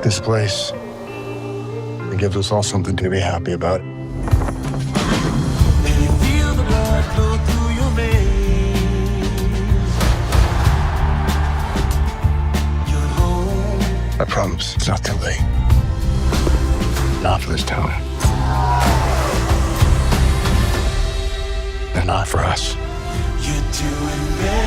this place. It gives us all something to be happy about. Can you feel the blood flow through your veins? You're at home. I promise it's not too late. Not for this town. And not for us. You're doing better.